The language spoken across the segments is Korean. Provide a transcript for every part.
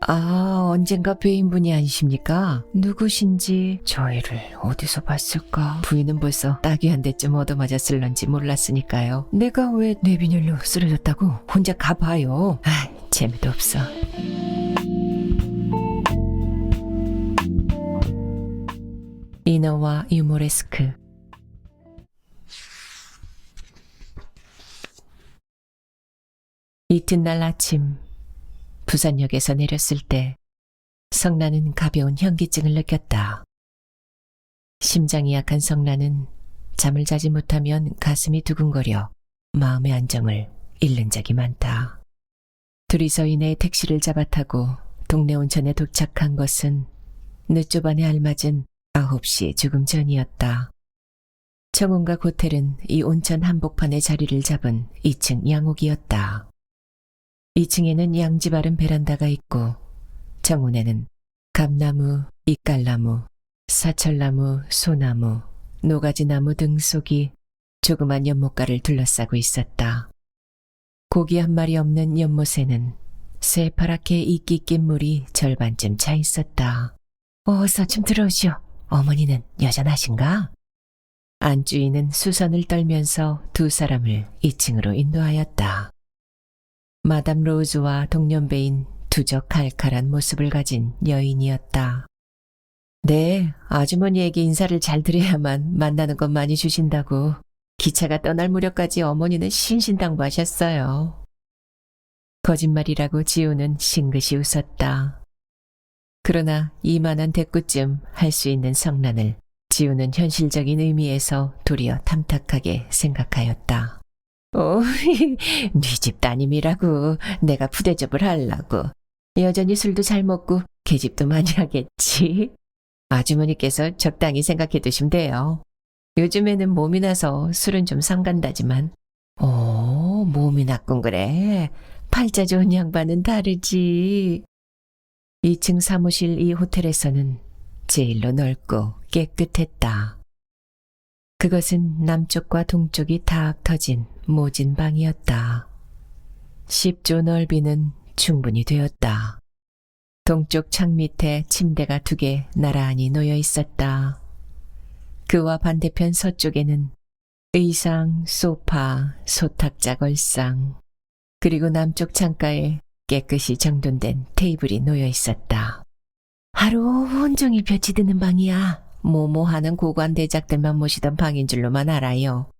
아, 언젠가 뵈인 분이 아니십니까? 누구신지 저희를 어디서 봤을까? 부인은 벌써 딱이 한 대쯤 얻어맞았을런지 몰랐으니까요. 내가 왜 뇌빈혈로 쓰러졌다고? 혼자 가봐요. 아, 재미도 없어. 이너와 유모레스크. 이튿날 아침 부산역에서 내렸을 때 성란은 가벼운 현기증을 느꼈다. 심장이 약한 성란은 잠을 자지 못하면 가슴이 두근거려 마음의 안정을 잃는 적이 많다. 둘이서 이내 택시를 잡아 타고 동네 온천에 도착한 것은 늦조반에 알맞은 9시 조금 전이었다. 청운각 호텔은 이 온천 한복판에 자리를 잡은 2층 양옥이었다. 2층에는 양지바른 베란다가 있고 정원에는 감나무, 이깔나무, 사철나무, 소나무, 노가지나무 등 속이 조그만 연못가를 둘러싸고 있었다. 고기 한 마리 없는 연못에는 새파랗게 이끼 낀 물이 절반쯤 차 있었다. 어서 좀 들어오시오. 어머니는 여전하신가? 안주인은 수선을 떨면서 두 사람을 2층으로 인도하였다. 마담 로즈와 동년배인 두적 칼칼한 모습을 가진 여인이었다. 네, 아주머니에게 인사를 잘 드려야만 만나는 것 많이 주신다고 기차가 떠날 무렵까지 어머니는 신신당부하셨어요. 거짓말이라고 지우는 싱긋이 웃었다. 그러나 이만한 대꾸쯤 할 수 있는 성란을 지우는 현실적인 의미에서 도리어 탐탁하게 생각하였다. 네 집 따님이라고 내가 부대접을 하려고. 여전히 술도 잘 먹고 계집도 많이 하겠지. 아주머니께서 적당히 생각해 두시면 돼요. 요즘에는 몸이 나서 술은 좀 상간다지만. 몸이 났군 그래. 팔자 좋은 양반은 다르지. 2층 사무실 이 호텔에서는 제일로 넓고 깨끗했다. 그것은 남쪽과 동쪽이 탁 터진 모진 방이었다. 10조 넓이는 충분히 되었다. 동쪽 창 밑에 침대가 2개 나란히 놓여 있었다. 그와 반대편 서쪽에는 의상, 소파, 소탁자 걸상, 그리고 남쪽 창가에 깨끗이 정돈된 테이블이 놓여 있었다. 하루 온종일 볕이 드는 방이야. 모모하는 고관 대작들만 모시던 방인 줄로만 알아요.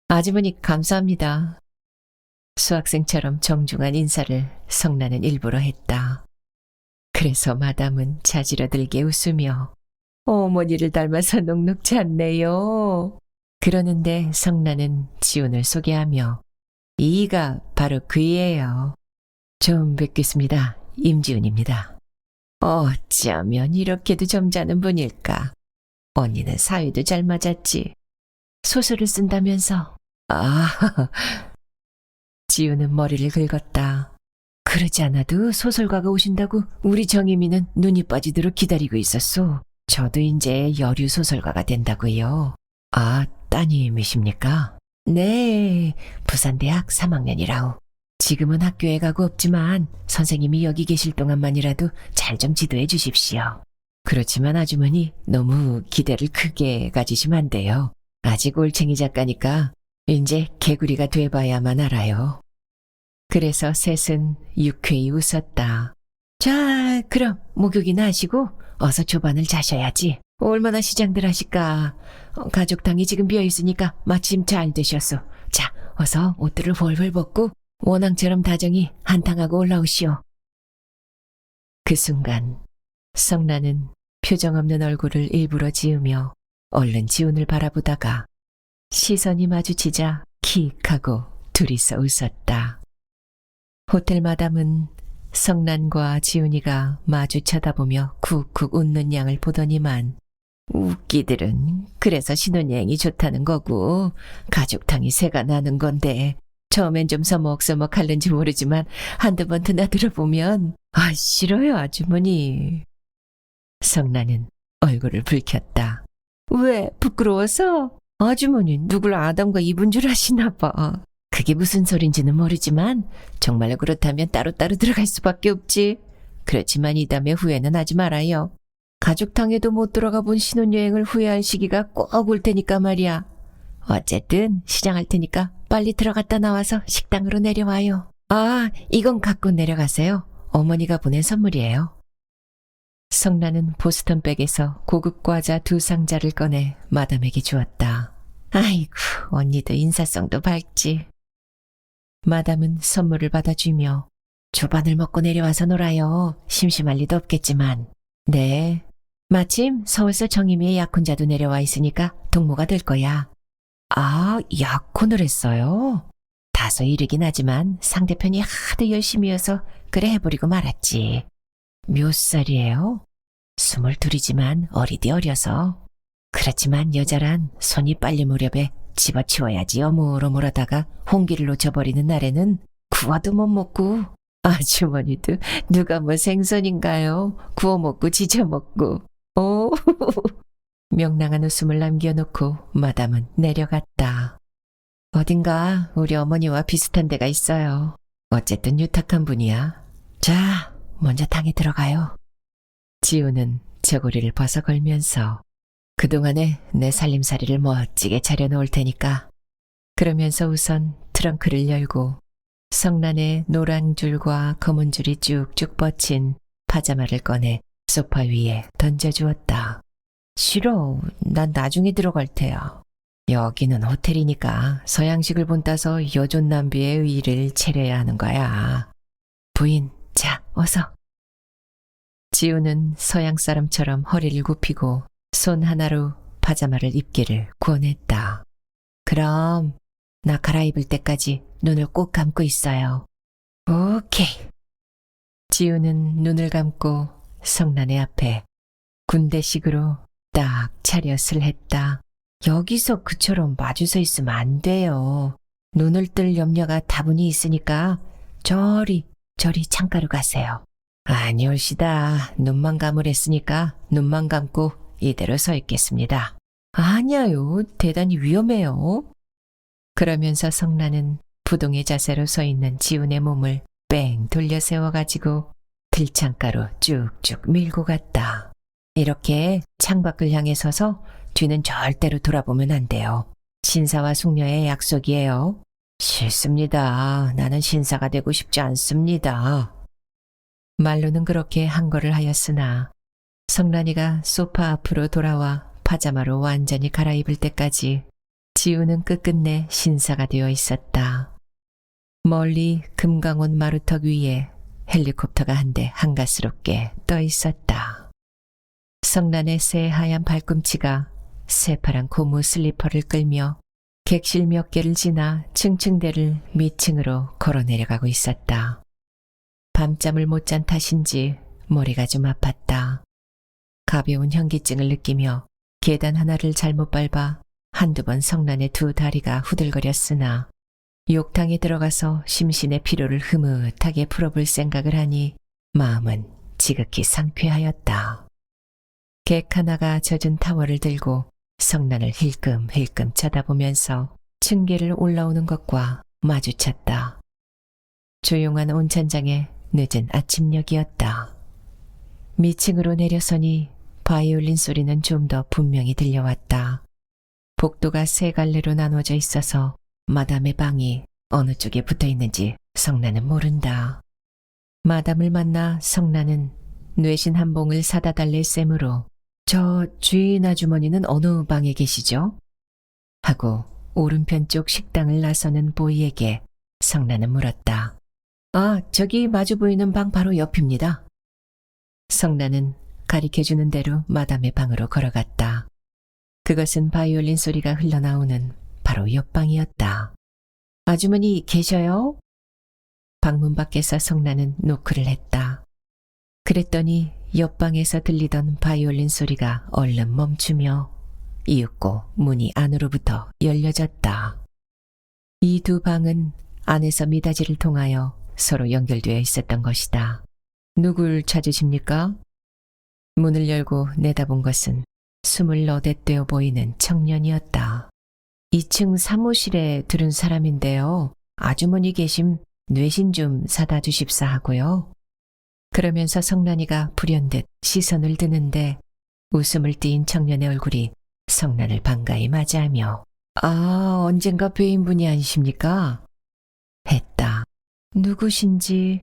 아주머니 감사합니다. 수학생처럼 정중한 인사를 성란은 일부러 했다. 그래서 마담은 자지러들게 웃으며 어머니를 닮아서 녹록지 않네요. 그러는데 성란은 지훈을 소개하며 이가 바로 그이예요. 좀 뵙겠습니다. 임지훈입니다. 어쩌면 이렇게도 점잖은 분일까. 언니는 사위도 잘 맞았지. 소설을 쓴다면서. 아, 지우는 머리를 긁었다. 그러지 않아도 소설가가 오신다고 우리 정혜미는 눈이 빠지도록 기다리고 있었소. 저도 이제 여류 소설가가 된다고요. 아, 따님이십니까? 네, 부산대학 3학년이라오. 지금은 학교에 가고 없지만 선생님이 여기 계실 동안만이라도 잘 좀 지도해 주십시오. 그렇지만 아주머니 너무 기대를 크게 가지시면 안 돼요. 아직 올챙이 작가니까 이제 개구리가 돼봐야만 알아요. 그래서 셋은 유쾌히 웃었다. 자, 그럼 목욕이나 하시고 어서 조반을 자셔야지. 얼마나 시장들 하실까. 가족탕이 지금 비어있으니까 마침 잘 되셨소. 자, 어서 옷들을 훨훨 벗고 원앙처럼 다정히 한탕하고 올라오시오. 그 순간 성란은 표정 없는 얼굴을 일부러 지으며 얼른 지훈을 바라보다가 시선이 마주치자 킥하고 둘이서 웃었다. 호텔 마담은 성란과 지훈이가 마주 쳐다보며 쿡쿡 웃는 양을 보더니만 웃기들은 그래서 신혼여행이 좋다는 거고 가족탕이 새가 나는 건데 처음엔 좀 서먹서먹 할는지 모르지만 한두 번 드나들어보면 싫어요 아주머니. 성란은 얼굴을 붉혔다. 왜 부끄러워서? 아주머니는 누굴 아담과 입은 줄 아시나 봐. 그게 무슨 소린지는 모르지만 정말로 그렇다면 따로따로 들어갈 수밖에 없지. 그렇지만 이 다음에 후회는 하지 말아요. 가족탕에도 못 들어가 본 신혼여행을 후회할 시기가 꼭 올 테니까 말이야. 어쨌든 시장할 테니까 빨리 들어갔다 나와서 식당으로 내려와요. 아, 이건 갖고 내려가세요. 어머니가 보낸 선물이에요. 성란은 보스턴백에서 고급 과자 2상자를 꺼내 마담에게 주었다. 아이고, 언니도 인사성도 밝지. 마담은 선물을 받아주며 조반을 먹고 내려와서 놀아요. 심심할 리도 없겠지만. 네. 마침 서울서 정희미의 약혼자도 내려와 있으니까 동무가 될 거야. 아, 약혼을 했어요? 다소 이르긴 하지만 상대편이 하도 열심히여서 그래 해버리고 말았지. 몇 살이에요? 22이지만 어리디 어려서. 그렇지만 여자란 손이 빨리 무렵에 집어치워야지 어물어물하다가 홍기를 놓쳐버리는 날에는 구워도 못 먹고. 아주머니도 누가 뭐 생선인가요? 구워 먹고 지져 먹고. 오, 명랑한 웃음을 남겨놓고 마담은 내려갔다. 어딘가 우리 어머니와 비슷한 데가 있어요. 어쨌든 유탁한 분이야. 자, 먼저 당에 들어가요. 지우는 저고리를 벗어 걸면서 그동안에 내 살림살이를 멋지게 차려놓을 테니까. 그러면서 우선 트렁크를 열고 성란의 노란 줄과 검은 줄이 쭉쭉 뻗친 파자마를 꺼내 소파 위에 던져주었다. 싫어. 난 나중에 들어갈 테야. 여기는 호텔이니까 서양식을 본따서 여존 남비의 의의를 차려야 하는 거야. 부인, 자, 어서. 지우는 서양 사람처럼 허리를 굽히고 손 하나로 파자마를 입기를 권했다. 그럼 나 갈아입을 때까지 눈을 꼭 감고 있어요. 오케이. 지우는 눈을 감고 성란의 앞에 군대식으로 딱 차렷을 했다. 여기서 그처럼 마주서 있으면 안 돼요. 눈을 뜰 염려가 다분히 있으니까 저리 창가로 가세요. 아니 옳시다. 눈만 감으랬으니까 눈만 감고 이대로 서 있겠습니다. 아니야요. 대단히 위험해요. 그러면서 성란은 부동의 자세로 서 있는 지훈의 몸을 뺑 돌려 세워가지고 들창가로 쭉쭉 밀고 갔다. 이렇게 창밖을 향해 서서 뒤는 절대로 돌아보면 안 돼요. 신사와 숙녀의 약속이에요. 싫습니다. 나는 신사가 되고 싶지 않습니다. 말로는 그렇게 항거를 하였으나 성란이가 소파 앞으로 돌아와 파자마로 완전히 갈아입을 때까지 지우는 끝끝내 신사가 되어 있었다. 멀리 금강원 마루턱 위에 헬리콥터가 한 대 한가스럽게 떠 있었다. 성란의 새하얀 발꿈치가 새파란 고무 슬리퍼를 끌며 객실 몇 개를 지나 층층대를 밑층으로 걸어 내려가고 있었다. 밤잠을 못 잔 탓인지 머리가 좀 아팠다. 가벼운 현기증을 느끼며 계단 하나를 잘못 밟아 한두 번 성란의 두 다리가 후들거렸으나 욕탕에 들어가서 심신의 피로를 흐뭇하게 풀어볼 생각을 하니 마음은 지극히 상쾌하였다. 객 하나가 젖은 타월을 들고 성란을 힐끔힐끔 쳐다보면서 층계를 올라오는 것과 마주쳤다. 조용한 온천장의 늦은 아침녘이었다. 미층으로 내려서니 바이올린 소리는 좀 더 분명히 들려왔다. 복도가 세 갈래로 나눠져 있어서 마담의 방이 어느 쪽에 붙어 있는지 성란은 모른다. 마담을 만나 성란은 뇌신 한 봉을 사다 달랠 셈으로 저 주인 아주머니는 어느 방에 계시죠? 하고 오른편 쪽 식당을 나서는 보이에게 성란은 물었다. 아, 저기 마주 보이는 방 바로 옆입니다. 성란은 가리켜주는 대로 마담의 방으로 걸어갔다. 그것은 바이올린 소리가 흘러나오는 바로 옆방이었다. 아주머니 계셔요? 방문 밖에서 성란은 노크를 했다. 그랬더니 옆방에서 들리던 바이올린 소리가 얼른 멈추며 이윽고 문이 안으로부터 열려졌다. 이 두 방은 안에서 미닫이를 통하여 서로 연결되어 있었던 것이다. 누굴 찾으십니까? 문을 열고 내다본 것은 28 되어 보이는 청년이었다. 2층 사무실에 들은 사람인데요. 아주머니 계심 뇌신 좀 사다 주십사 하고요. 그러면서 성난이가 불현듯 시선을 드는데 웃음을 띠인 청년의 얼굴이 성난을 반가이 맞이하며 아, 언젠가 뵈인 분이 아니십니까? 했다. 누구신지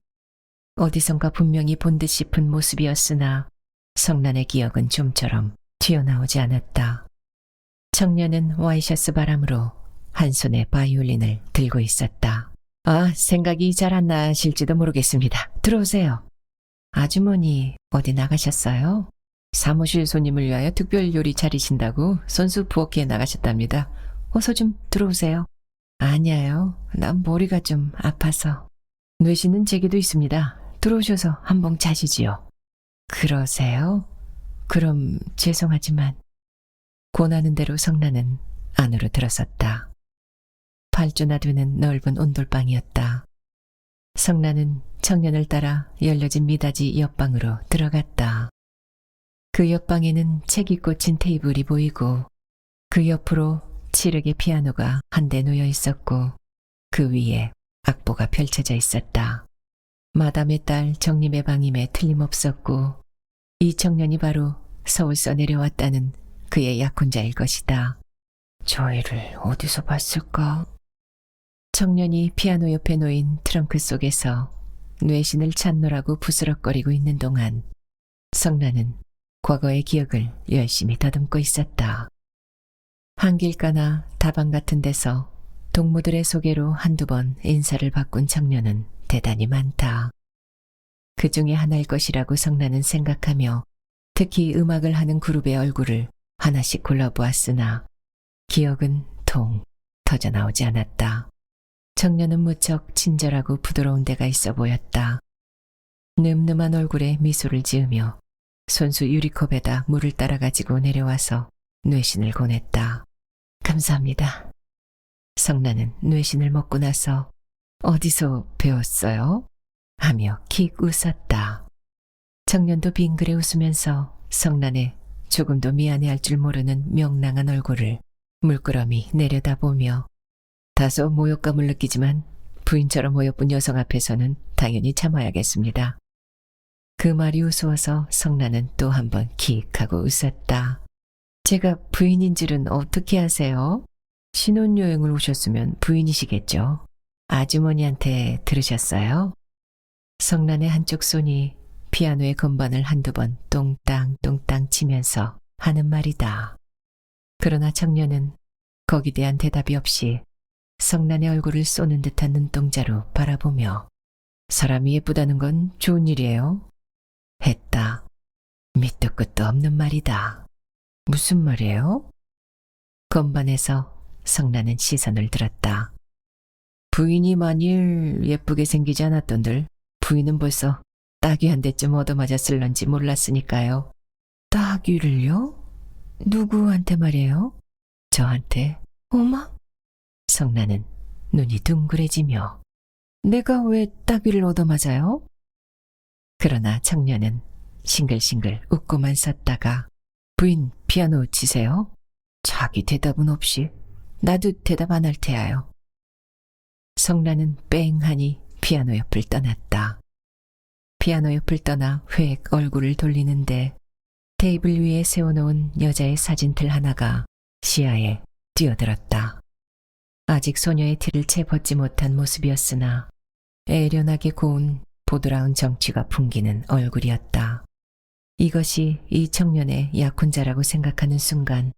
어디선가 분명히 본 듯 싶은 모습이었으나 성난의 기억은 좀처럼 튀어나오지 않았다. 청년은 와이셔츠 바람으로 한 손에 바이올린을 들고 있었다. 아, 생각이 잘 안 나실지도 모르겠습니다. 들어오세요. 아주머니 어디 나가셨어요? 사무실 손님을 위하여 특별 요리 차리신다고 손수 부엌에 나가셨답니다. 어서 좀 들어오세요. 아니에요. 난 머리가 좀 아파서. 뇌시는 제게도 있습니다. 들어오셔서 한번 자시지요. 그러세요? 그럼 죄송하지만 고나는 대로 성난은 안으로 들어섰다. 팔조나 되는 넓은 온돌방이었다. 성난은 청년을 따라 열려진 미닫이 옆방으로 들어갔다. 그 옆방에는 책이 꽂힌 테이블이 보이고 그 옆으로 칠흑의 피아노가 한 대 놓여 있었고 그 위에 악보가 펼쳐져 있었다. 마담의 딸 정림의 방임에 틀림없었고 이 청년이 바로 서울서 내려왔다는 그의 약혼자일 것이다. 저 애를 어디서 봤을까? 청년이 피아노 옆에 놓인 트렁크 속에서 뇌신을 찾노라고 부스럭거리고 있는 동안 성난은 과거의 기억을 열심히 더듬고 있었다. 한길가나 다방 같은 데서 동무들의 소개로 한두 번 인사를 바꾼 청년은 대단히 많다. 그 중에 하나일 것이라고 성난은 생각하며 특히 음악을 하는 그룹의 얼굴을 하나씩 골라보았으나 기억은 통 터져나오지 않았다. 청년은 무척 친절하고 부드러운 데가 있어 보였다. 늠름한 얼굴에 미소를 지으며 손수 유리컵에다 물을 따라 가지고 내려와서 뇌신을 고냈다. 감사합니다. 성난은 뇌신을 먹고 나서 어디서 배웠어요? 하며 킥 웃었다. 청년도 빙그레 웃으면서 성난의 조금도 미안해할 줄 모르는 명랑한 얼굴을 물끄러미 내려다보며 다소 모욕감을 느끼지만 부인처럼 어여쁜 여성 앞에서는 당연히 참아야겠습니다. 그 말이 우스워서 성난은 또 한 번 킥하고 웃었다. 제가 부인인 줄은 어떻게 아세요? 신혼여행을 오셨으면 부인이시겠죠. 아주머니한테 들으셨어요? 성난의 한쪽 손이 피아노의 건반을 한두 번 똥땅똥땅 치면서 하는 말이다. 그러나 청년은 거기 대한 대답이 없이 성난의 얼굴을 쏘는 듯한 눈동자로 바라보며 사람이 예쁘다는 건 좋은 일이에요. 했다. 밑도 끝도 없는 말이다. 무슨 말이에요? 건반에서 성난은 시선을 들었다. 부인이 만일 예쁘게 생기지 않았던들 부인은 벌써 따귀 한 대쯤 얻어맞았을런지 몰랐으니까요. 따귀를요? 누구한테 말이에요? 저한테. 어마? 성난은 눈이 둥그레지며 내가 왜 따귀를 얻어맞아요? 그러나 청년은 싱글싱글 웃고만 섰다가 부인 피아노 치세요? 자기 대답은 없이 나도 대답 안 할 테야요. 성난은 뺑하니 피아노 옆을 떠났다. 피아노 옆을 떠나 획 얼굴을 돌리는데 테이블 위에 세워놓은 여자의 사진틀 하나가 시야에 뛰어들었다. 아직 소녀의 티를 채 벗지 못한 모습이었으나 애련하게 고운 보드라운 정취가 풍기는 얼굴이었다. 이것이 이 청년의 약혼자라고 생각하는 순간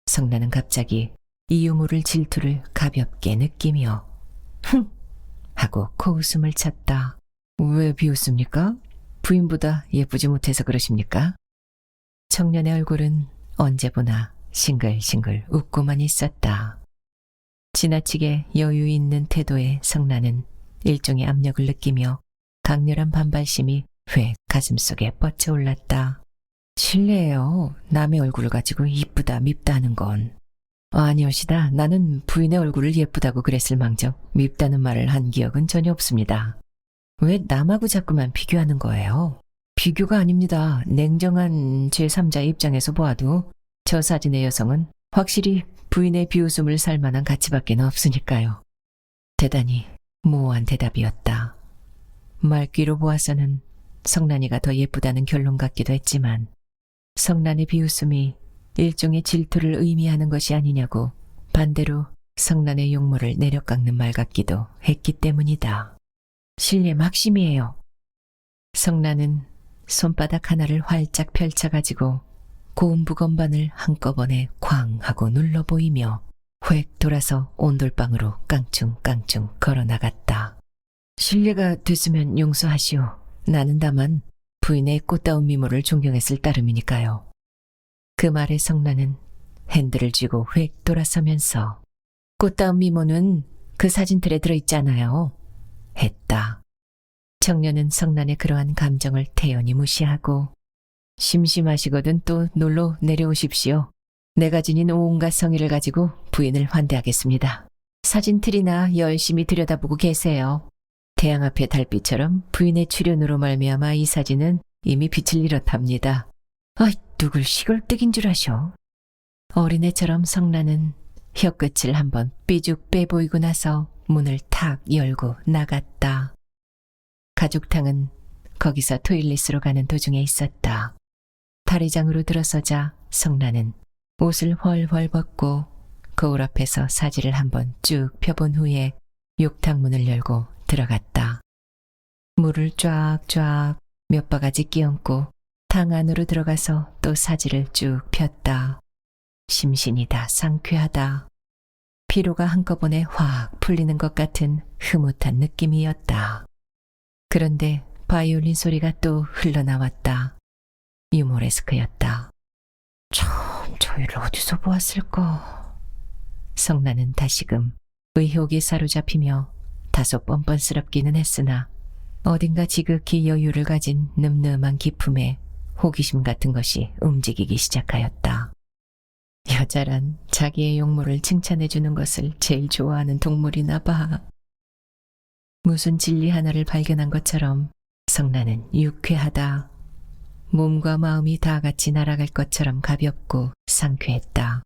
성난은 갑자기 이 유물을 질투를 가볍게 느끼며 흥! 하고 코웃음을 쳤다. 왜 비웃습니까? 부인보다 예쁘지 못해서 그러십니까? 청년의 얼굴은 언제 보나 싱글싱글 웃고만 있었다. 지나치게 여유 있는 태도의 성난은 일종의 압력을 느끼며 강렬한 반발심이 획 가슴속에 뻗쳐올랐다. 실례해요. 남의 얼굴을 가지고 이쁘다 밉다 하는 건. 아니오시다. 나는 부인의 얼굴을 예쁘다고 그랬을 망정 밉다는 말을 한 기억은 전혀 없습니다. 왜 남하고 자꾸만 비교하는 거예요? 비교가 아닙니다. 냉정한 제3자의 입장에서 보아도 저 사진의 여성은 확실히 부인의 비웃음을 살 만한 가치밖에 없으니까요. 대단히 모호한 대답이었다. 말귀로 보아서는 성난이가 더 예쁘다는 결론 같기도 했지만 성난의 비웃음이 일종의 질투를 의미하는 것이 아니냐고 반대로 성난의 용모를 내려깎는 말 같기도 했기 때문이다. 실례 막심이에요. 성난은 손바닥 하나를 활짝 펼쳐가지고 고운 부건반을 한꺼번에 쾅 하고 눌러 보이며 획 돌아서 온돌방으로 깡충깡충 걸어나갔다. 실례가 됐으면 용서하시오. 나는 다만 부인의 꽃다운 미모를 존경했을 따름이니까요. 그 말에 성난은 핸들을 쥐고 획 돌아서면서 꽃다운 미모는 그 사진틀에 들어있잖아요. 했다. 청년은 성난의 그러한 감정을 태연히 무시하고 심심하시거든 또 놀러 내려오십시오. 내가 지닌 온갖 성의를 가지고 부인을 환대하겠습니다. 사진틀이나 열심히 들여다보고 계세요. 태양 앞의 달빛처럼 부인의 출연으로 말미암아 이 사진은 이미 빛을 잃었답니다. 누굴 시골뜨긴 줄 아셔. 어린애처럼 성난은 혀끝을 한번 삐죽 빼보이고 나서 문을 탁 열고 나갔다. 가족탕은 거기서 토일릿으로 가는 도중에 있었다. 다리장으로 들어서자 성난은 옷을 훨훨 벗고 거울 앞에서 사지를 한번 쭉 펴본 후에 욕탕 문을 열고 들어갔다. 물을 쫙쫙 몇 바가지 끼얹고 탕 안으로 들어가서 또 사지를 쭉 폈다. 심신이다 상쾌하다. 피로가 한꺼번에 확 풀리는 것 같은 흐뭇한 느낌이었다. 그런데 바이올린 소리가 또 흘러나왔다. 유모레스크였다. 참, 저희를 어디서 보았을까? 성난은 다시금 의혹에 사로잡히며 다소 뻔뻔스럽기는 했으나 어딘가 지극히 여유를 가진 늠름한 기품에 호기심 같은 것이 움직이기 시작하였다. 여자란 자기의 용모를 칭찬해주는 것을 제일 좋아하는 동물이나 봐. 무슨 진리 하나를 발견한 것처럼 성난은 유쾌하다. 몸과 마음이 다 같이 날아갈 것처럼 가볍고 상쾌했다.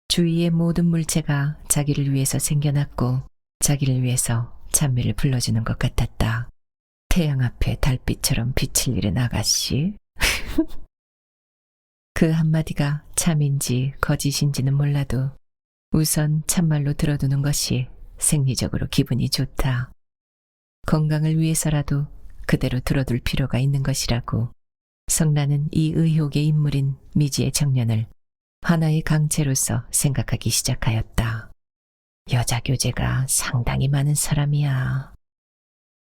주위의 모든 물체가 자기를 위해서 생겨났고 자기를 위해서 찬미를 불러주는 것 같았다. 태양 앞에 달빛처럼 빛을 잃은 아가씨. 그 한마디가 참인지 거짓인지는 몰라도 우선 참말로 들어두는 것이 생리적으로 기분이 좋다. 건강을 위해서라도 그대로 들어둘 필요가 있는 것이라고 성난은 이 의혹의 인물인 미지의 청년을 하나의 강체로서 생각하기 시작하였다. 여자 교제가 상당히 많은 사람이야.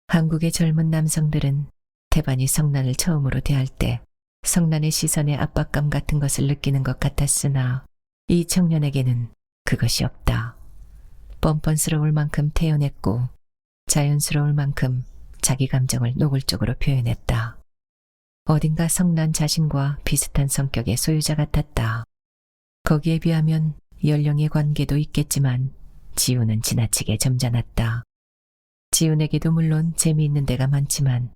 한국의 젊은 남성들은 태반이 성난을 처음으로 대할 때 성난의 시선의 압박감 같은 것을 느끼는 것 같았으나 이 청년에게는 그것이 없다. 뻔뻔스러울 만큼 태연했고 자연스러울 만큼 자기 감정을 노골적으로 표현했다. 어딘가 성난 자신과 비슷한 성격의 소유자 같았다. 거기에 비하면 연령의 관계도 있겠지만 지우는 지나치게 점잖았다. 지훈에게도 물론 재미있는 데가 많지만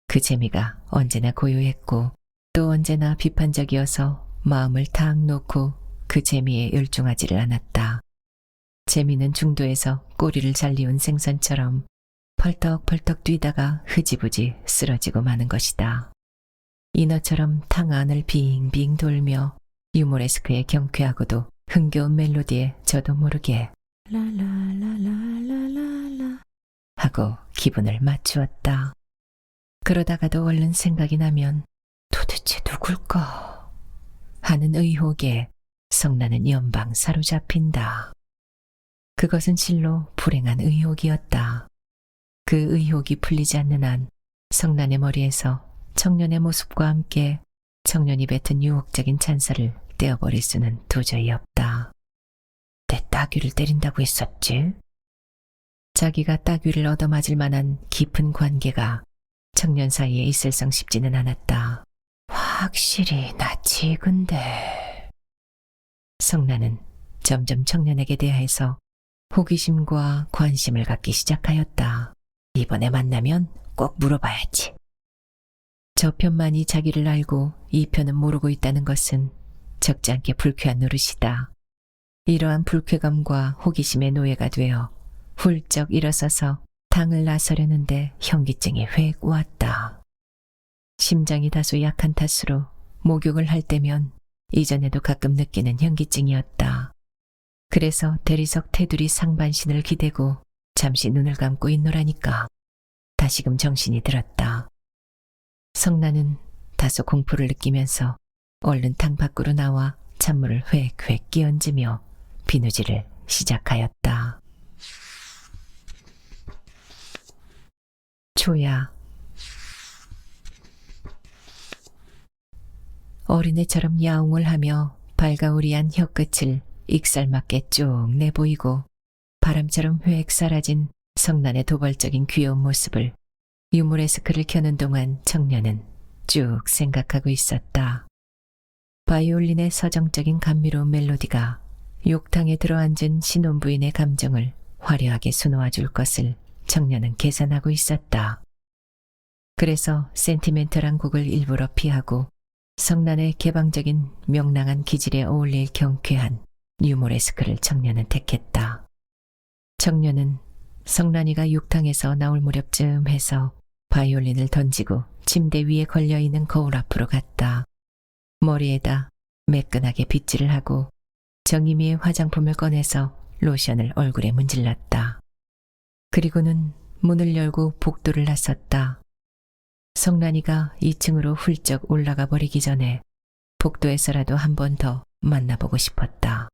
그 재미가 언제나 고요했고 또 언제나 비판적이어서 마음을 탁 놓고 그 재미에 열중하지를 않았다. 재미는 중도에서 꼬리를 잘리운 생선처럼 펄떡펄떡 뛰다가 흐지부지 쓰러지고 마는 것이다. 인어처럼 탕 안을 빙빙 돌며 유모레스크의 경쾌하고도 흥겨운 멜로디에 저도 모르게 라라라라라라라 하고 기분을 맞추었다. 그러다가도 얼른 생각이 나면 도대체 누굴까 하는 의혹에 성난은 연방 사로잡힌다. 그것은 실로 불행한 의혹이었다. 그 의혹이 풀리지 않는 한 성난의 머리에서 청년의 모습과 함께 청년이 뱉은 유혹적인 찬사를 떼어버릴 수는 도저히 없다. 내 따귀를 때린다고 했었지? 자기가 따귀를 얻어맞을 만한 깊은 관계가 청년 사이에 있을성 싶지는 않았다. 확실히 낯이 익은데. 성난은 점점 청년에게 대해서 호기심과 관심을 갖기 시작하였다. 이번에 만나면 꼭 물어봐야지. 저편만이 자기를 알고 이 편은 모르고 있다는 것은 적지 않게 불쾌한 노릇이다. 이러한 불쾌감과 호기심의 노예가 되어 훌쩍 일어서서 당을 나서려는데 현기증이 획 왔다. 심장이 다소 약한 탓으로 목욕을 할 때면 이전에도 가끔 느끼는 현기증이었다. 그래서 대리석 테두리 상반신을 기대고 잠시 눈을 감고 있노라니까 다시금 정신이 들었다. 성나는 다소 공포를 느끼면서 얼른 탕 밖으로 나와 찬물을 획획 끼얹으며 비누질을 시작하였다. 초야. 어린애처럼 야옹을 하며 발가우리한 혀끝을 익살맞게 쭉 내보이고 바람처럼 획 사라진 성난의 도발적인 귀여운 모습을 유모레스크를 켜는 동안 청년은 쭉 생각하고 있었다. 바이올린의 서정적인 감미로운 멜로디가 욕탕에 들어앉은 신혼부인의 감정을 화려하게 수놓아 줄 것을 청년은 계산하고 있었다. 그래서 센티멘털한 곡을 일부러 피하고 성난의 개방적인 명랑한 기질에 어울릴 경쾌한 유모레스크를 청년은 택했다. 청년은 성난이가 욕탕에서 나올 무렵쯤 해서 바이올린을 던지고 침대 위에 걸려있는 거울 앞으로 갔다. 머리에다 매끈하게 빗질을 하고 정이미의 화장품을 꺼내서 로션을 얼굴에 문질렀다. 그리고는 문을 열고 복도를 나섰다. 성난이가 2층으로 훌쩍 올라가 버리기 전에 복도에서라도 한 번 더 만나보고 싶었다.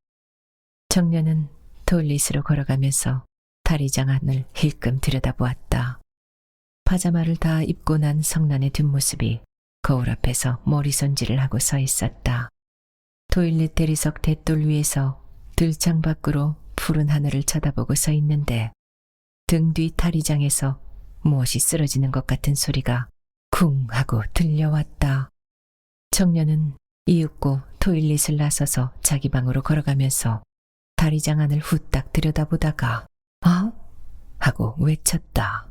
청년은 토일릿으로 걸어가면서 다리장 안을 힐끔 들여다보았다. 파자마를 다 입고 난 성난의 뒷모습이 거울 앞에서 머리 손질을 하고 서 있었다. 토일릿 대리석 대돌 위에서 들창 밖으로 푸른 하늘을 쳐다보고 서 있는데 등 뒤 다리장에서 무엇이 쓰러지는 것 같은 소리가 쿵 하고 들려왔다. 청년은 이윽고 토일릿을 나서서 자기 방으로 걸어가면서 다리장 안을 후딱 들여다보다가 어? 하고 외쳤다.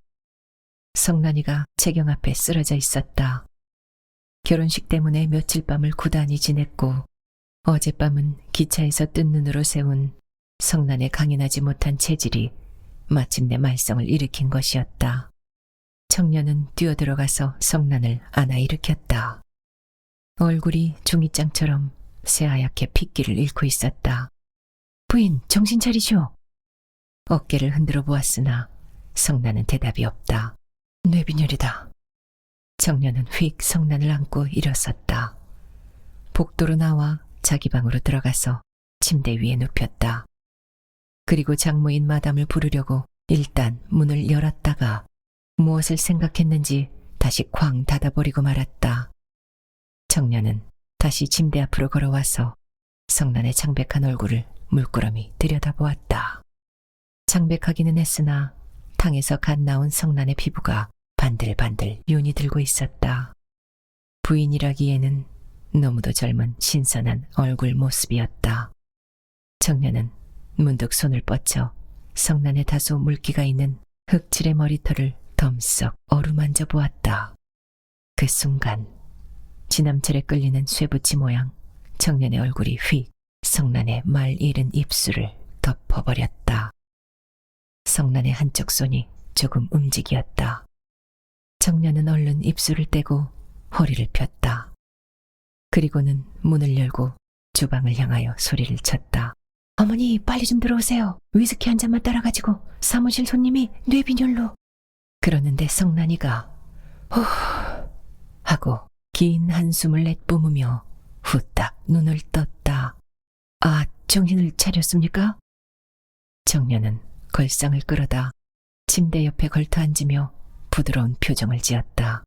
성난이가 채경 앞에 쓰러져 있었다. 결혼식 때문에 며칠 밤을 고단히 지냈고 어젯밤은 기차에서 뜬 눈으로 세운 성난의 강인하지 못한 체질이 마침내 말썽을 일으킨 것이었다. 청년은 뛰어들어가서 성난을 안아 일으켰다. 얼굴이 종이장처럼 새하얗게 핏기를 잃고 있었다. 부인, 정신 차리시오. 어깨를 흔들어 보았으나 성난은 대답이 없다. 뇌빈혈이다. 청년은 휙 성난을 안고 일어섰다. 복도로 나와 자기 방으로 들어가서 침대 위에 눕혔다. 그리고 장모인 마담을 부르려고 일단 문을 열었다가 무엇을 생각했는지 다시 쾅 닫아버리고 말았다. 청년은 다시 침대 앞으로 걸어와서 성난의 창백한 얼굴을 물끄러미 들여다보았다. 창백하기는 했으나 탕에서 갓 나온 성난의 피부가 반들반들 윤이 들고 있었다. 부인이라기에는 너무도 젊은 신선한 얼굴 모습이었다. 청년은 문득 손을 뻗쳐 성난에 다소 물기가 있는 흑칠의 머리털을 덤썩 어루만져 보았다. 그 순간 지남철에 끌리는 쇠붙이 모양 청년의 얼굴이 휙 성난의 말 잃은 입술을 덮어버렸다. 성난의 한쪽 손이 조금 움직였다. 청년은 얼른 입술을 떼고 허리를 폈다. 그리고는 문을 열고 주방을 향하여 소리를 쳤다. 어머니, 빨리 좀 들어오세요. 위스키 한 잔만 따라가지고 사무실 손님이 뇌빈혈로. 그러는데 성난이가 후 하고 긴 한숨을 내뿜으며 후딱 눈을 떴다. 아, 정신을 차렸습니까? 청년은 걸상을 끌어다 침대 옆에 걸터 앉으며 부드러운 표정을 지었다.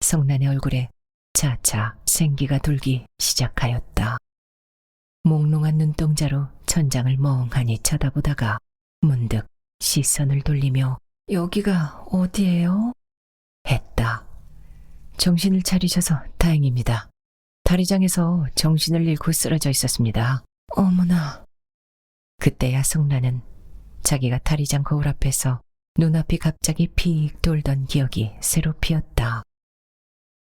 성난의 얼굴에 차차 생기가 돌기 시작하였다. 몽롱한 눈동자로 천장을 멍하니 쳐다보다가 문득 시선을 돌리며 여기가 어디예요? 했다. 정신을 차리셔서 다행입니다. 다리장에서 정신을 잃고 쓰러져 있었습니다. 어머나. 그때야 성난은 자기가 다리장 거울 앞에서 눈앞이 갑자기 픽 돌던 기억이 새로 피었다.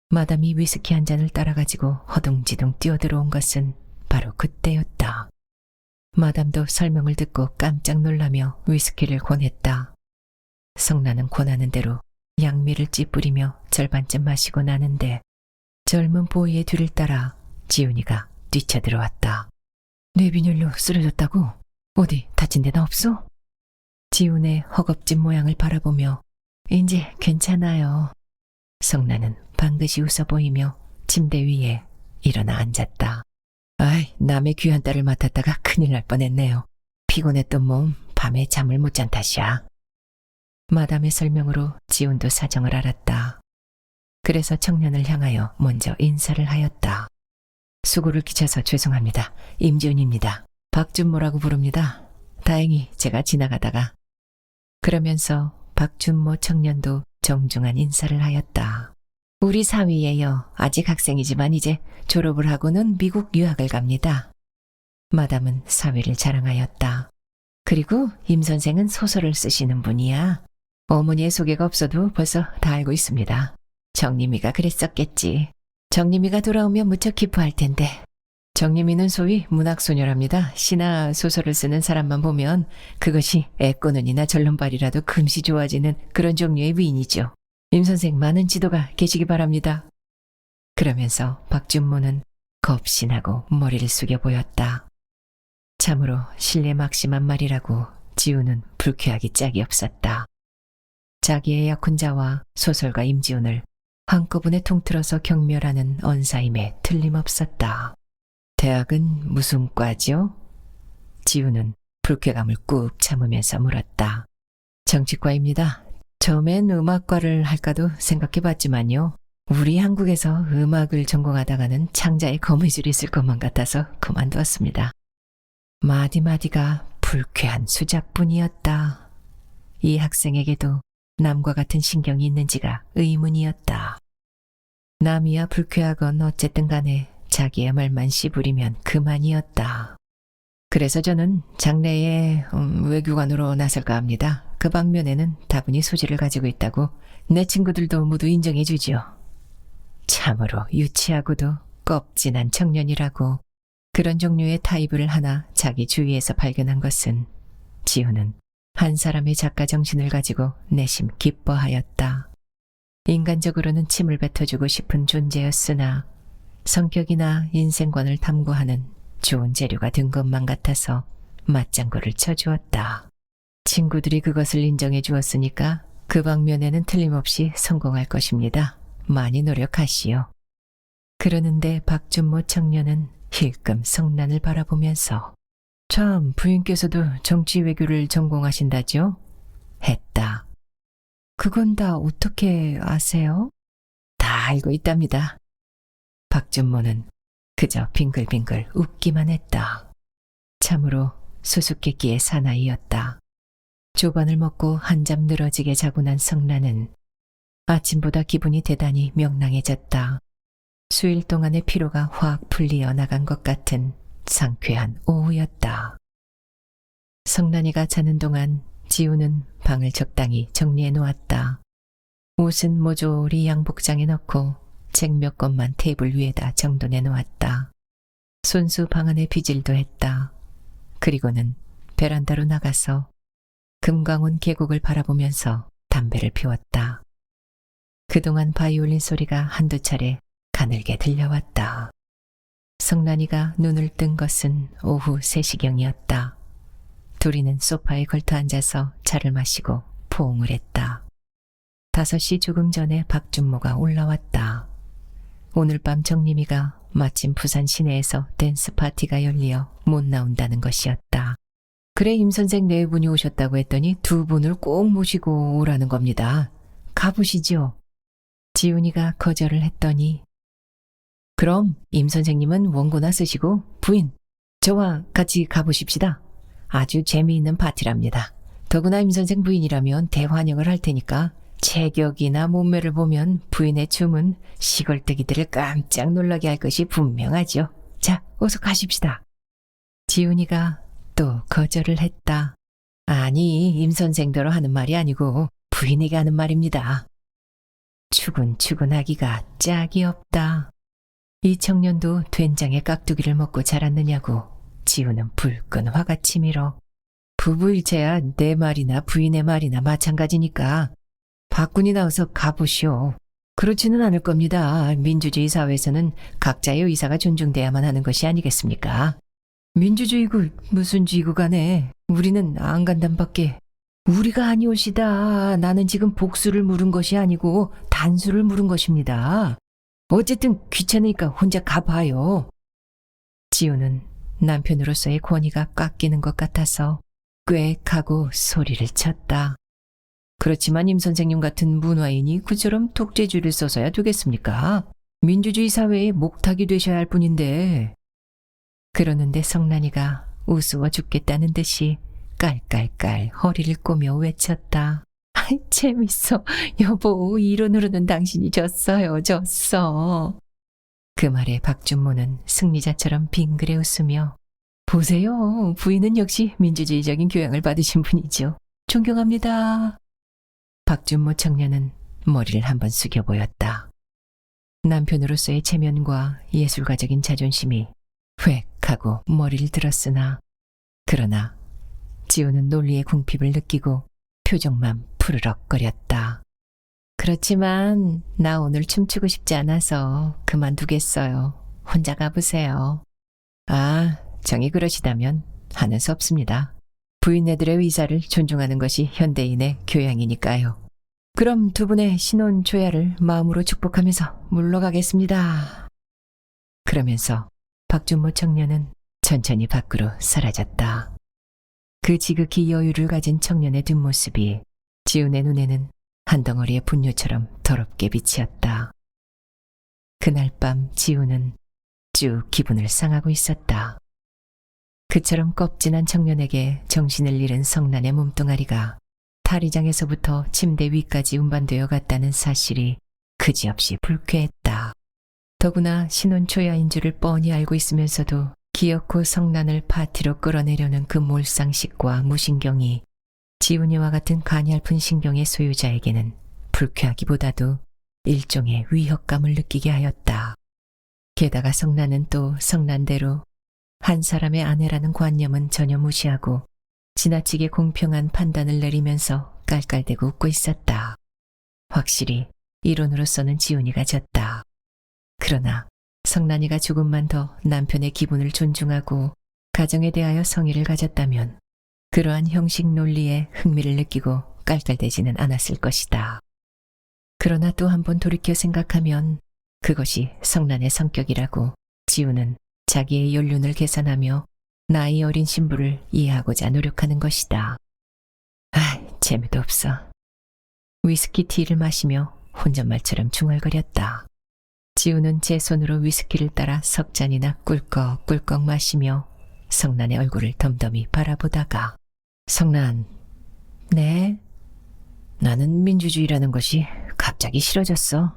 마담이 위스키 한 잔을 따라가지고 허둥지둥 뛰어들어온 것은 바로 그때였다. 마담도 설명을 듣고 깜짝 놀라며 위스키를 권했다. 성난은 권하는 대로 양미를 찌뿌리며 절반쯤 마시고 나는데 젊은 보이의 뒤를 따라 지훈이가 뛰쳐들어왔다. 뇌빈혈로 쓰러졌다고? 어디 다친 데는 없어? 지훈의 허겁진 모양을 바라보며 이제 괜찮아요. 성란은 반드시 웃어 보이며 침대 위에 일어나 앉았다. 아이, 남의 귀한 딸을 맡았다가 큰일 날 뻔했네요. 피곤했던 몸 밤에 잠을 못 잔 탓이야. 마담의 설명으로 지훈도 사정을 알았다. 그래서 청년을 향하여 먼저 인사를 하였다. 수고를 끼쳐서 죄송합니다. 임지훈입니다. 박준모라고 부릅니다. 다행히 제가 지나가다가. 그러면서 박준모 청년도 정중한 인사를 하였다. 우리 사위예요. 아직 학생이지만 이제 졸업을 하고는 미국 유학을 갑니다. 마담은 사위를 자랑하였다. 그리고 임 선생은 소설을 쓰시는 분이야. 어머니의 소개가 없어도 벌써 다 알고 있습니다. 정림이가 그랬었겠지. 정림이가 돌아오면 무척 기뻐할 텐데. 정림이는 소위 문학소녀랍니다. 시나 소설을 쓰는 사람만 보면 그것이 애꼬는이나 절름발이라도 금시 좋아지는 그런 종류의 미인이죠. 임 선생 많은 지도가 계시기 바랍니다. 그러면서 박준모는 겁신하고 머리를 숙여 보였다. 참으로 실례막심한 말이라고 지훈은 불쾌하기 짝이 없었다. 자기의 약혼자와 소설가 임지훈을 한꺼번에 통틀어서 경멸하는 언사임에 틀림없었다. 대학은 무슨 과죠? 지훈은 불쾌감을 꾹 참으면서 물었다. 정치과입니다. 처음엔 음악과를 할까도 생각해봤지만요. 우리 한국에서 음악을 전공하다가는 창자에 거미줄이 있을 것만 같아서 그만두었습니다. 마디마디가 불쾌한 수작뿐이었다. 이 학생에게도 남과 같은 신경이 있는지가 의문이었다. 남이야 불쾌하건 어쨌든 간에 자기의 말만 씨부리면 그만이었다. 그래서 저는 장래에 외교관으로 나설까 합니다. 그 방면에는 다분히 소질을 가지고 있다고 내 친구들도 모두 인정해 주지요. 참으로 유치하고도 껍진한 청년이라고 그런 종류의 타입을 하나 자기 주위에서 발견한 것은 지훈은 한 사람의 작가 정신을 가지고 내심 기뻐하였다. 인간적으로는 침을 뱉어주고 싶은 존재였으나 성격이나 인생관을 탐구하는 좋은 재료가 된 것만 같아서 맞장구를 쳐주었다. 친구들이 그것을 인정해 주었으니까 그 방면에는 틀림없이 성공할 것입니다. 많이 노력하시오. 그러는데 박준모 청년은 힐끔 성난을 바라보면서 참 부인께서도 정치 외교를 전공하신다죠? 했다. 그건 다 어떻게 아세요? 다 알고 있답니다. 박준모는 그저 빙글빙글 웃기만 했다. 참으로 수수께끼의 사나이였다. 조반을 먹고 한잠 늘어지게 자고 난 성란은 아침보다 기분이 대단히 명랑해졌다. 수일 동안의 피로가 확 풀리어 나간 것 같은 상쾌한 오후였다. 성란이가 자는 동안 지우는 방을 적당히 정리해 놓았다. 옷은 모조리 양복장에 넣고 책 몇 권만 테이블 위에다 정돈해 놓았다. 손수 방 안에 비질도 했다. 그리고는 베란다로 나가서 금강원 계곡을 바라보면서 담배를 피웠다. 그동안 바이올린 소리가 한두 차례 가늘게 들려왔다. 성란이가 눈을 뜬 것은 오후 3시경이었다. 둘이는 소파에 걸터 앉아서 차를 마시고 포옹을 했다. 5시 조금 전에 박준모가 올라왔다. 오늘 밤 정림이가 마침 부산 시내에서 댄스 파티가 열리어 못 나온다는 것이었다. 그래 임 선생 네 분이 오셨다고 했더니 두 분을 꼭 모시고 오라는 겁니다. 가보시지요. 지훈이가 거절을 했더니 그럼 임 선생님은 원고나 쓰시고 부인, 저와 같이 가보십시다. 아주 재미있는 파티랍니다. 더구나 임 선생 부인이라면 대환영을 할 테니까 체격이나 몸매를 보면 부인의 춤은 시골뜨기들을 깜짝 놀라게 할 것이 분명하죠. 자, 어서 가십시다. 지훈이가 또 거절을 했다. 아니, 임 선생대로 하는 말이 아니고 부인에게 하는 말입니다. 추근추근하기가 짝이 없다. 이 청년도 된장에 깍두기를 먹고 자랐느냐고 지우는 불끈 화가 치밀어. 부부일체야 내 말이나 부인의 말이나 마찬가지니까 학군이 나와서 가보시오. 그렇지는 않을 겁니다. 민주주의 사회에서는 각자의 의사가 존중돼야만 하는 것이 아니겠습니까? 민주주의고 무슨 쥐고 가네. 우리는 안 간단밖에. 우리가 아니오시다. 나는 지금 복수를 물은 것이 아니고 단수를 물은 것입니다. 어쨌든 귀찮으니까 혼자 가봐요. 지우는 남편으로서의 권위가 깎이는 것 같아서 꽥 하고 소리를 쳤다. 그렇지만 임 선생님 같은 문화인이 그처럼 독재주의를 써서야 되겠습니까? 민주주의 사회의 목탁이 되셔야 할 뿐인데. 그러는데 성난이가 우스워 죽겠다는 듯이 깔깔깔 허리를 꼬며 외쳤다. 아이 재밌어. 여보 이론으로는 당신이 졌어요. 졌어. 그 말에 박준모는 승리자처럼 빙그레 웃으며 보세요. 부인은 역시 민주주의적인 교양을 받으신 분이죠. 존경합니다. 박준모 청년은 머리를 한번 숙여 보였다. 남편으로서의 체면과 예술가적인 자존심이 획 하고 머리를 들었으나 그러나 지우는 논리의 궁핍을 느끼고 표정만 푸르럭거렸다. 그렇지만 나 오늘 춤추고 싶지 않아서 그만두겠어요. 혼자 가보세요. 아, 정이 그러시다면 하는 수 없습니다. 부인네들의 의사를 존중하는 것이 현대인의 교양이니까요. 그럼 두 분의 신혼 초야를 마음으로 축복하면서 물러가겠습니다. 그러면서 박준모 청년은 천천히 밖으로 사라졌다. 그 지극히 여유를 가진 청년의 뒷모습이 지훈의 눈에는 한 덩어리의 분유처럼 더럽게 비치었다. 그날 밤 지훈은 쭉 기분을 상하고 있었다. 그처럼 껍진한 청년에게 정신을 잃은 성난의 몸뚱아리가 탈의장에서부터 침대 위까지 운반되어 갔다는 사실이 그지없이 불쾌했다. 더구나 신혼 초야인 줄을 뻔히 알고 있으면서도 기어코 성난을 파티로 끌어내려는 그 몰상식과 무신경이 지훈이와 같은 가냘픈 신경의 소유자에게는 불쾌하기보다도 일종의 위협감을 느끼게 하였다. 게다가 성난은 또 성난대로 한 사람의 아내라는 관념은 전혀 무시하고 지나치게 공평한 판단을 내리면서 깔깔대고 웃고 있었다. 확실히 이론으로서는 지훈이가 졌다. 그러나 성난이가 조금만 더 남편의 기분을 존중하고 가정에 대하여 성의를 가졌다면 그러한 형식 논리에 흥미를 느끼고 깔깔대지는 않았을 것이다. 그러나 또 한 번 돌이켜 생각하면 그것이 성난의 성격이라고 지훈은 자기의 연륜을 계산하며 나이 어린 신부를 이해하고자 노력하는 것이다. 재미도 없어. 위스키 티를 마시며 혼잣말처럼 중얼거렸다. 지훈은 제 손으로 위스키를 따라 석 잔이나 꿀꺽꿀꺽 마시며 성난의 얼굴을 덤덤히 바라보다가 성난, 네? 나는 민주주의라는 것이 갑자기 싫어졌어.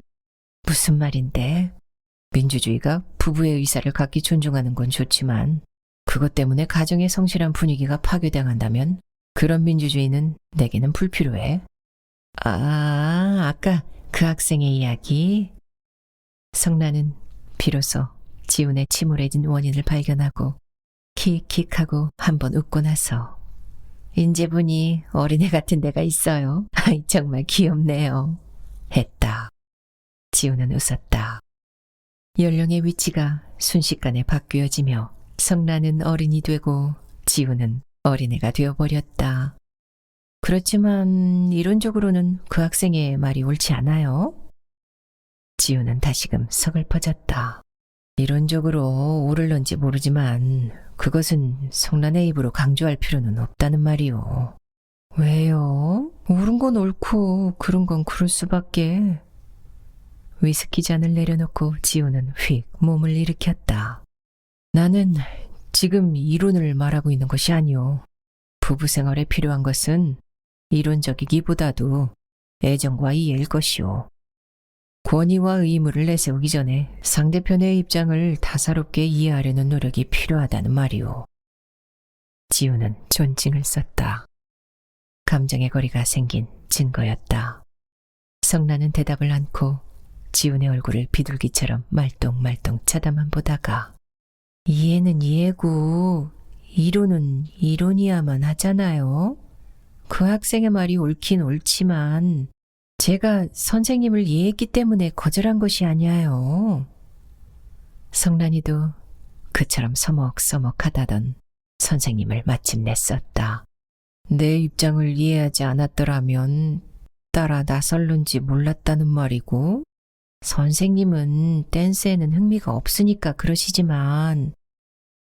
무슨 말인데? 민주주의가 부부의 의사를 각기 존중하는 건 좋지만 그것 때문에 가정의 성실한 분위기가 파괴당한다면 그런 민주주의는 내게는 불필요해. 아까 그 학생의 이야기? 성난은 비로소 지훈의 침울해진 원인을 발견하고 킥킥하고 한번 웃고 나서 인제 보니 어린애 같은 데가 있어요. 아이 정말 귀엽네요. 했다. 지훈은 웃었다. 연령의 위치가 순식간에 바뀌어지며 성난은 어린이 되고 지훈은 어린애가 되어버렸다. 그렇지만 이론적으로는 그 학생의 말이 옳지 않아요? 지훈은 다시금 서글퍼졌다. 이론적으로 옳을런지 모르지만 그것은 성난의 입으로 강조할 필요는 없다는 말이오. 왜요? 옳은 건 옳고 그른 건 그럴 수밖에. 위스키 잔을 내려놓고 지훈은 휙 몸을 일으켰다. 나는 지금 이론을 말하고 있는 것이 아니오. 부부 생활에 필요한 것은 이론적이기보다도 애정과 이해일 것이오. 권위와 의무를 내세우기 전에 상대편의 입장을 다사롭게 이해하려는 노력이 필요하다는 말이오. 지훈은 존칭을 썼다. 감정의 거리가 생긴 증거였다. 성난은 대답을 않고 지훈의 얼굴을 비둘기처럼 말똥말똥 쳐다만 보다가 이해는 이해고 이론은 이론이야만 하잖아요. 그 학생의 말이 옳긴 옳지만 제가 선생님을 이해했기 때문에 거절한 것이 아니에요. 성란이도 그처럼 서먹서먹하다던 선생님을 마침내 썼다. 내 입장을 이해하지 않았더라면 따라 나설는지 몰랐다는 말이고, 선생님은 댄스에는 흥미가 없으니까 그러시지만,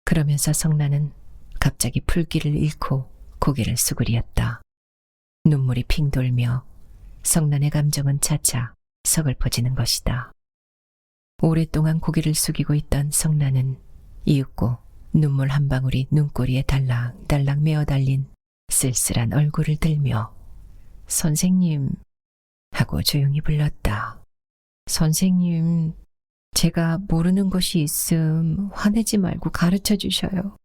그러면서 성란은 갑자기 풀기를 잃고 고개를 수그리었다. 눈물이 핑 돌며 성란의 감정은 차차 서글퍼지는 것이다. 오랫동안 고개를 숙이고 있던 성란은 이윽고 눈물 한 방울이 눈꼬리에 달랑달랑 메어달린 쓸쓸한 얼굴을 들며 선생님 하고 조용히 불렀다. 선생님, 제가 모르는 것이 있음 화내지 말고 가르쳐 주셔요.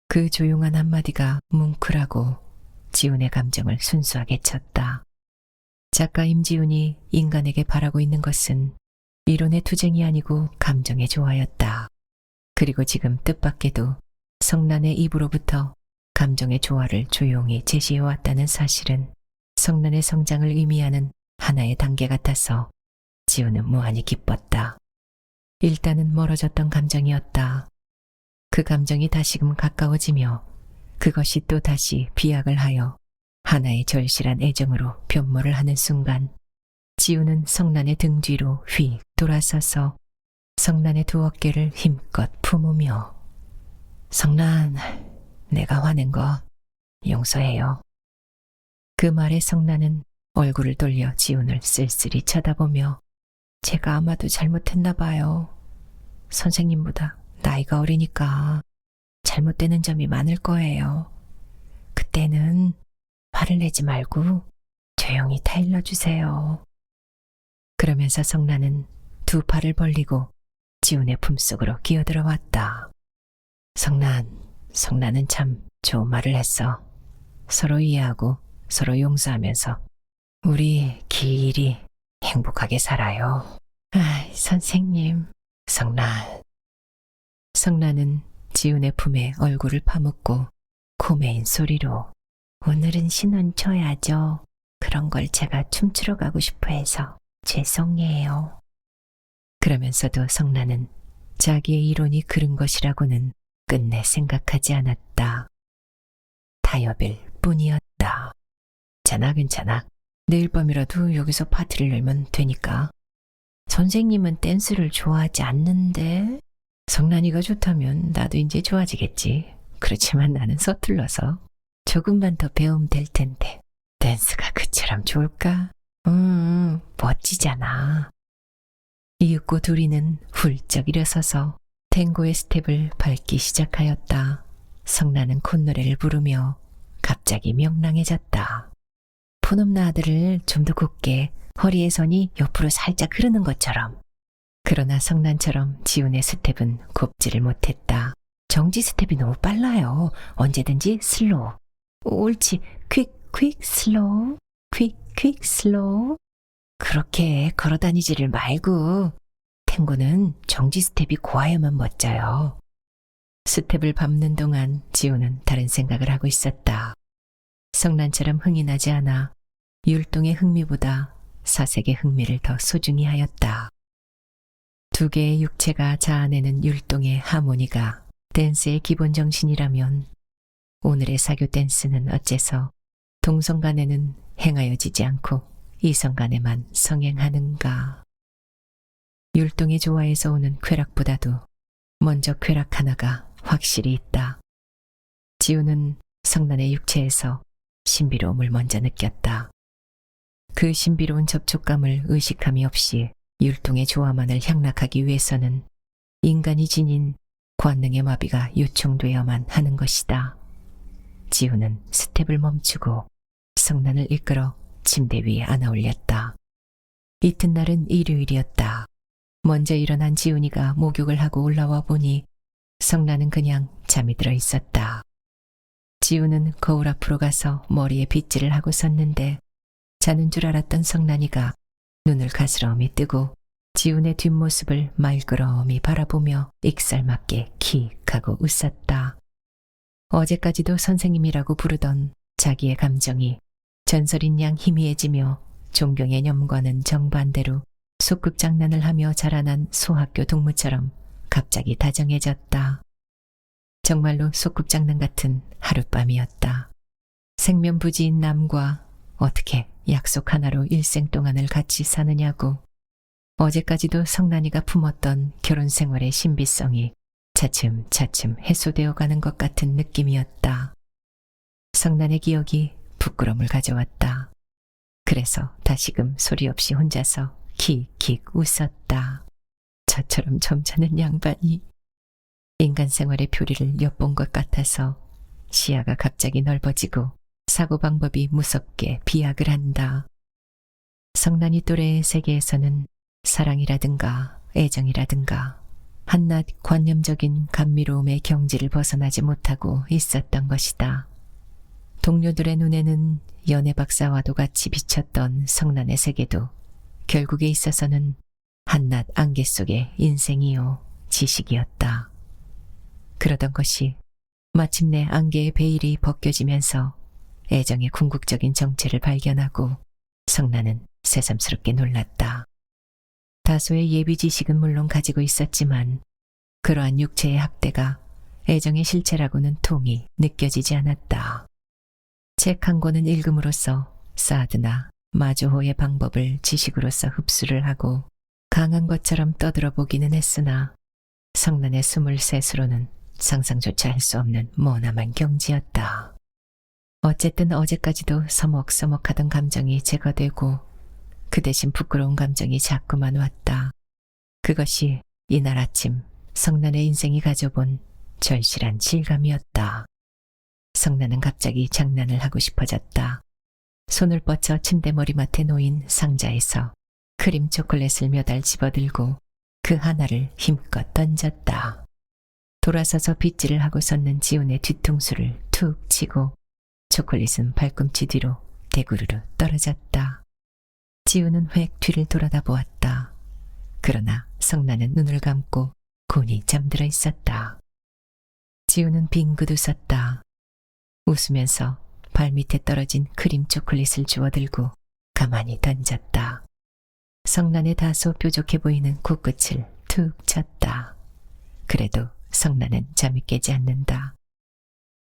그 조용한 한마디가 뭉클하고 지훈의 감정을 순수하게 쳤다. 작가 임지훈이 인간에게 바라고 있는 것은 이론의 투쟁이 아니고 감정의 조화였다. 그리고 지금 뜻밖에도 성란의 입으로부터 감정의 조화를 조용히 제시해왔다는 사실은 성란의 성장을 의미하는 하나의 단계 같아서 지훈은 무한히 기뻤다. 일단은 멀어졌던 감정이었다. 그 감정이 다시금 가까워지며 그것이 또 다시 비약을 하여 하나의 절실한 애정으로 변모를 하는 순간 지훈은 성란의 등 뒤로 휙 돌아서서 성란의 두 어깨를 힘껏 품으며 성란, 내가 화낸 거 용서해요. 그 말에 성란은 얼굴을 돌려 지훈을 쓸쓸히 쳐다보며 제가 아마도 잘못했나 봐요. 선생님보다 나이가 어리니까 잘못되는 점이 많을 거예요. 그때는 화를 내지 말고 조용히 타일러 주세요. 그러면서 성란은 두 팔을 벌리고 지훈의 품속으로 기어들어 왔다. 성란은 참 좋은 말을 했어. 서로 이해하고 서로 용서하면서 우리 길이 행복하게 살아요. 선생님. 성란은 지훈의 품에 얼굴을 파묻고 코메인 소리로 오늘은 신혼 쳐야죠. 그런 걸 제가 춤추러 가고 싶어 해서 죄송해요. 그러면서도 성란은 자기의 이론이 그른 것이라고는 끝내 생각하지 않았다. 타협일 뿐이었다. 괜찮아. 내일 밤이라도 여기서 파티를 열면 되니까. 선생님은 댄스를 좋아하지 않는데 성란이가 좋다면 나도 이제 좋아지겠지. 그렇지만 나는 서툴러서 조금만 더 배우면 될 텐데 댄스가 그처럼 좋을까? 멋지잖아. 이윽고 둘이는 훌쩍 일어서서 탱고의 스텝을 밟기 시작하였다. 성란은 콧노래를 부르며 갑자기 명랑해졌다. 푸놈나 아들을 좀 더 곱게 허리의 선이 옆으로 살짝 흐르는 것처럼. 그러나 성란처럼 지훈의 스텝은 곱지를 못했다. 정지 스텝이 너무 빨라요. 언제든지 슬로우. 옳지. 퀵 슬로우. 퀵 슬로우. 그렇게 걸어다니지를 말고 탱고는 정지 스텝이 고와야만 멋져요. 스텝을 밟는 동안 지훈은 다른 생각을 하고 있었다. 성란처럼 흥이 나지 않아 율동의 흥미보다 사색의 흥미를 더 소중히 하였다. 두 개의 육체가 자아내는 율동의 하모니가 댄스의 기본 정신이라면 오늘의 사교 댄스는 어째서 동성 간에는 행하여지지 않고 이성 간에만 성행하는가. 율동의 조화에서 오는 쾌락보다도 먼저 쾌락 하나가 확실히 있다. 지훈은 성란의 육체에서 신비로움을 먼저 느꼈다. 그 신비로운 접촉감을 의식함이 없이 율동의 조화만을 향락하기 위해서는 인간이 지닌 관능의 마비가 요청되어야만 하는 것이다. 지훈은 스텝을 멈추고 성란을 이끌어 침대 위에 안아 올렸다. 이튿날은 일요일이었다. 먼저 일어난 지훈이가 목욕을 하고 올라와 보니 성란은 그냥 잠이 들어 있었다. 지훈은 거울 앞으로 가서 머리에 빗질을 하고 섰는데 자는 줄 알았던 성란이가 눈을 가스러움이 뜨고 지훈의 뒷모습을 말그러움이 바라보며 익살맞게 킥 하고 웃었다. 어제까지도 선생님이라고 부르던 자기의 감정이 전설인 양 희미해지며 존경의 념과는 정반대로 소꿉장난을 하며 자라난 소학교 동무처럼 갑자기 다정해졌다. 정말로 소꿉장난 같은 하룻밤이었다. 생면부지인 남과 어떻게 약속 하나로 일생 동안을 같이 사느냐고. 어제까지도 성난이가 품었던 결혼 생활의 신비성이 차츰차츰 해소되어 가는 것 같은 느낌이었다. 성난의 기억이 부끄러움을 가져왔다. 그래서 다시금 소리 없이 혼자서 킥킥 웃었다. 저처럼 점잖은 양반이 인간 생활의 표리를 엿본 것 같아서 시야가 갑자기 넓어지고 사고방법이 무섭게 비약을 한다. 성난이 또래의 세계에서는 사랑이라든가 애정이라든가 한낱 관념적인 감미로움의 경지를 벗어나지 못하고 있었던 것이다. 동료들의 눈에는 연애 박사와도 같이 비쳤던 성난의 세계도 결국에 있어서는 한낱 안개 속의 인생이요 지식이었다. 그러던 것이 마침내 안개의 베일이 벗겨지면서 애정의 궁극적인 정체를 발견하고 성난은 새삼스럽게 놀랐다. 다소의 예비 지식은 물론 가지고 있었지만 그러한 육체의 학대가 애정의 실체라고는 통이 느껴지지 않았다. 책 한 권은 읽음으로써 사드나 마조호의 방법을 지식으로서 흡수를 하고 강한 것처럼 떠들어 보기는 했으나 성난의 23수로는 상상조차 할 수 없는 머나만 경지였다. 어쨌든 어제까지도 서먹서먹하던 감정이 제거되고 그 대신 부끄러운 감정이 자꾸만 왔다. 그것이 이날 아침 성난의 인생이 가져본 절실한 질감이었다. 성난은 갑자기 장난을 하고 싶어졌다. 손을 뻗쳐 침대 머리맡에 놓인 상자에서 크림 초콜릿을 몇 알 집어들고 그 하나를 힘껏 던졌다. 돌아서서 빗질을 하고 섰는 지훈의 뒤통수를 툭 치고 초콜릿은 발꿈치 뒤로 대구르르 떨어졌다. 지훈은 획 뒤를 돌아다 보았다. 그러나 성난은 눈을 감고 곤히 잠들어 있었다. 지훈은 빙긋 웃었다. 웃으면서 발밑에 떨어진 크림 초콜릿을 주워들고 가만히 던졌다. 성난의 다소 뾰족해 보이는 코끝을 툭 쳤다. 그래도 성난은 잠이 깨지 않는다.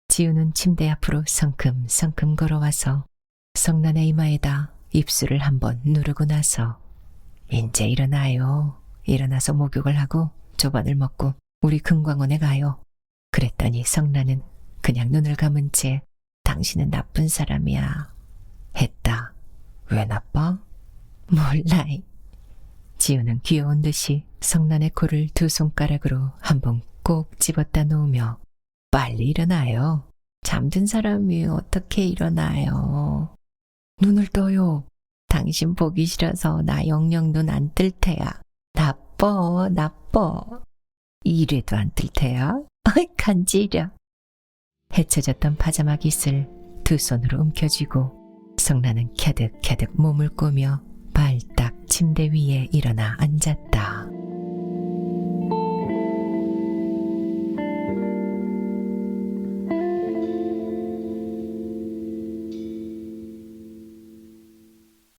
지훈은 침대 앞으로 성큼성큼 걸어와서 성난의 이마에다 입술을 한번 누르고 나서 인제 일어나요. 일어나서 목욕을 하고 조반을 먹고 우리 금광원에 가요. 그랬더니 성난은 그냥 눈을 감은 채 당신은 나쁜 사람이야 했다. 왜 나빠? 몰라. 지훈은 귀여운 듯이 성난의 코를 두 손가락으로 한번 꼭 집었다 놓으며 빨리 일어나요. 잠든 사람이 어떻게 일어나요? 눈을 떠요. 당신 보기 싫어서 나 영영 눈 안 뜰 테야. 나빠. 이래도 안 뜰 테야? 어이 간지려. 헤쳐졌던 파자마 깃을 두 손으로 움켜쥐고 성난은 캬득캬득 몸을 꼬며 발딱 침대 위에 일어나 앉았다.